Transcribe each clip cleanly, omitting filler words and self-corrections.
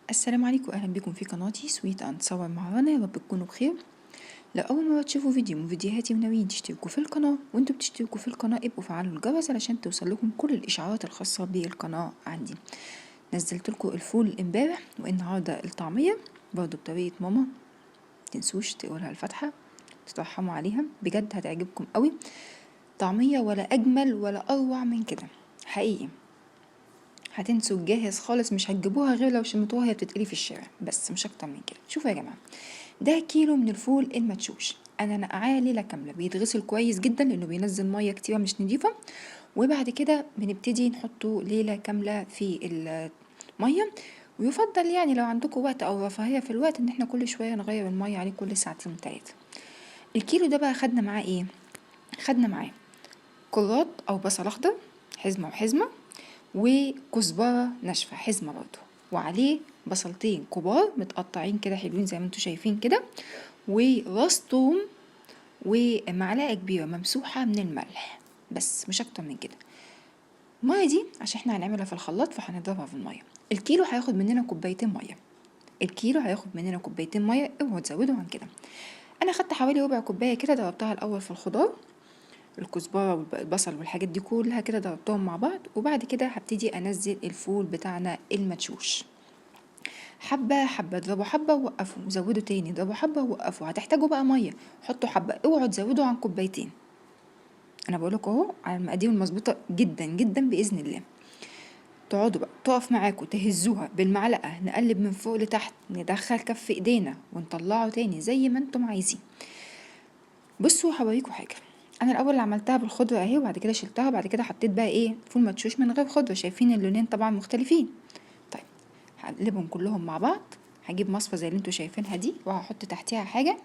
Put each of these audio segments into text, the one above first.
السلام عليكم، اهلا بكم في قناتي سويت اند صور مع رنا. يا رب تكونوا بخير. لو اول مره تشوفوا فيديو من فيديوهاتي وناويين تشتركوا في القناه، وانتوا بتشتركوا في القناه ابقوا فعلوا الجرس علشان توصل لكم كل الاشعارات الخاصه بالقناه عندي. نزلت لكم الفول امبارح، والنهارده الطعميه برضو بطريقه ماما. متنسوش تقولها الفاتحه تترحموا عليها، بجد هتعجبكم قوي. طعميه ولا اجمل ولا اروع من كده حقيقي. هتنسوا الجاهز خالص، مش هتجيبوها غير لو شمتوها هي بتتقلي في الشارع، بس مش اكتر من كده. شوفوا يا جماعه، ده كيلو من الفول المدشوش. انا نقعاه ليله كامله، بيتغسل كويس جدا لانه بينزل ميه كتيره مش نضيفه، وبعد كده بنبتدي نحطه ليله كامله في الميه. ويفضل يعني لو عندكم وقت او رفاهيه في الوقت ان احنا كل شويه نغير الميه عليه كل ساعتين 3. الكيلو ده بقى خدنا معاه ايه؟ خدنا معاه كرات او بصل اخضر حزمه وحزمه، وكزبرة ناشفة حزمة برضو، وعليه بصلتين كبار متقطعين كده حلوين زي ما انتوا شايفين كده، وراس توم، ومعلقة كبيرة ممسوحة من الملح، بس مش اكتر من كده. المية دي عشان احنا هنعملها في الخلاط فهنضربها في المية. الكيلو هياخد مننا كوبايتين مية. الكيلو هياخد مننا كوبايتين مية، اوعوا تزودوا عن كده. انا خدت حوالي ربع كوباية كده، ضربتها الاول في الخضار، الكزبرة والبصل والحاجات دي كلها كده ضربتهم مع بعض، وبعد كده هبتدي انزل الفول بتاعنا المدشوش حبة حبة. اضربوا حبة ووقفوا، وزودوا تاني، اضربوا حبة ووقفوا. هتحتاجوا بقى مية، حطوا حبة، اوعوا تزودوا عن كوبايتين. انا بقولكوا اهو على المقادير المظبوطة جدا جدا بإذن الله. تقعدوا بقى تقف معاكوا تهزوها بالمعلقة، نقلب من فوق لتحت، ندخل كف ايدينا ونطلعه تاني زي ما انتم عايزين. بصوا هوريكوا حاجة. انا الاول اللي عملتها بالخضره اهي، وبعد كده شلتها، وبعد كده حطيت بقى ايه فول مدشوش من غير خضره. شايفين اللونين طبعا مختلفين. طيب هقلبهم كلهم مع بعض. هجيب مصفى زي اللي انتوا شايفينها دي، وهحط تحتيها حاجه،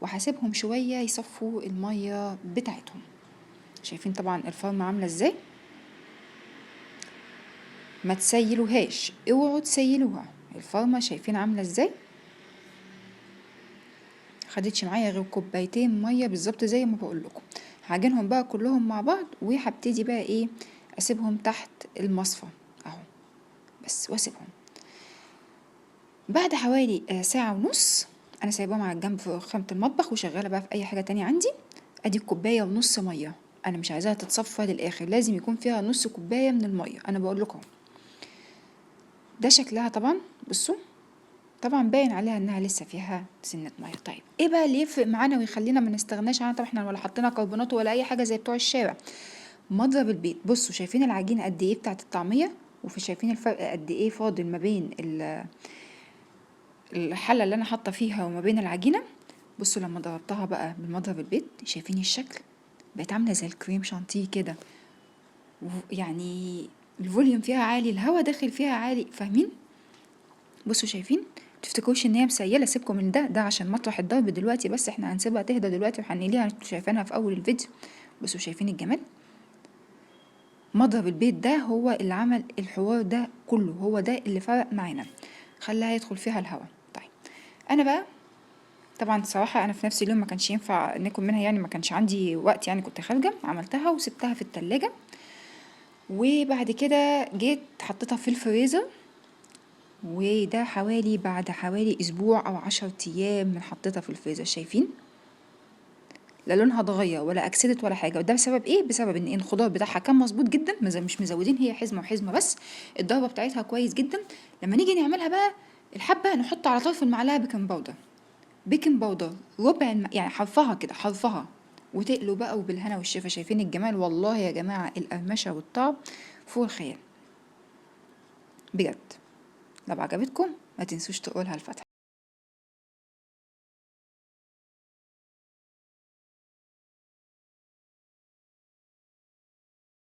وهسيبهم شويه يصفوا الميه بتاعتهم. شايفين طبعا الفرمه عامله ازاي؟ ما تسيلوهاش، اوعوا تسيلوها. الفرمه شايفين عامله ازاي؟ خدتش معايا غير كوبايتين ميه بالظبط زي ما بقول لكم. هعجنهم بقى كلهم مع بعض، وهبتدي بقى ايه اسيبهم تحت المصفى اهو بس، واسيبهم بعد حوالي ساعة ونص. انا سايباهم على الجنب في خامة المطبخ، وشغالة بقى في اي حاجة تانية عندي. ادي كوباية ونص مية، انا مش عايزاها تتصفى للاخر، لازم يكون فيها نص كوباية من المية. انا بقول لكم ده شكلها طبعا، بصوا طبعا باين عليها انها لسه فيها سنه ميه. طيب ايه بقى اللي يفرق معانا ويخلينا ما نستغناش عنها؟ طبعا احنا ولا حطينا كربونات ولا اي حاجه زي بتوع الشارع. مضرب البيت. بصوا شايفين العجينه قد ايه بتاعه الطعميه، وفي شايفين الفرق قد ايه فاضل ما بين الحله اللي انا حاطه فيها وما بين العجينه. بصوا لما ضربتها بقى بالمضرب البيت، شايفين الشكل بقت عامله زي الكريم شانتيه كده، يعني الفوليوم فيها عالي، الهواء داخل فيها عالي، فاهمين؟ بصوا شايفين؟ تفتكروش ان هي مسيله؟ سيبكم من ده عشان مطرح الضرب دلوقتي، بس احنا هنسيبها تهدى دلوقتي وهنقليها. انتوا شايفينها في اول الفيديو. بصوا شايفين الجمال؟ مضرب البيت ده هو اللي عمل الحوار ده كله، هو ده اللي فرق معانا، خلاها يدخل فيها الهواء. طيب انا بقى طبعا صراحه انا في نفس اليوم ما كانش ينفع ناكل منها، يعني ما كانش عندي وقت، يعني كنت خارجه، عملتها وسبتها في التلاجة، وبعد كده جيت حطيتها في الفريزر. وده بعد حوالي اسبوع او 10 ايام من حطيتها في الفريزر. شايفين؟ لا لونها اتغير ولا اكسدت ولا حاجه. وده بسبب ايه؟ بسبب ان الخضار بتاعها كان مظبوط جدا، مش مزودين، هي حزمه وحزمه بس. الضربه بتاعتها كويس جدا. لما نيجي نعملها بقى الحبه، نحط على طرف المعلقه بيكنج باودر. بيكنج باودر ربع يعني حرفها كده، حرفها، وتقلوا بقى وبالهنا والشفا. شايفين الجمال؟ والله يا جماعه القرمشه والطعم فوق الخيال بجد. لو عجبتكم ما تنسوش تقولها الفتحة.